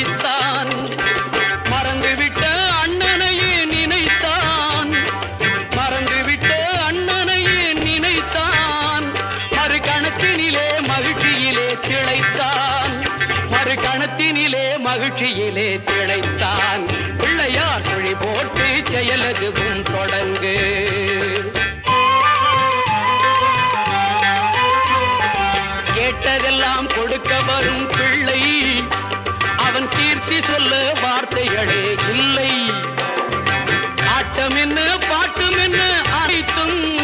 படித்தான். மறந்துவிட்ட அண்ணனையே நினைத்தான். மறந்துவிட்ட அண்ணனையே நினைத்தான். மறு கணத்தினிலே மகிழ்ச்சியிலே திளைத்தான். மறு கணத்தினிலே மகிழ்ச்சியிலே திளைத்தான். பிள்ளையார் சுழி போட்டு செயலதுவும் தொடங்கு. கேட்டதெல்லாம் கொடுக்க வரும் பிள்ளை. அவன் கீர்த்தி சொல்ல வார்த்தைகளே இல்லை. ஆட்டம் என்ன பாட்டும் என்ன அனைத்தும்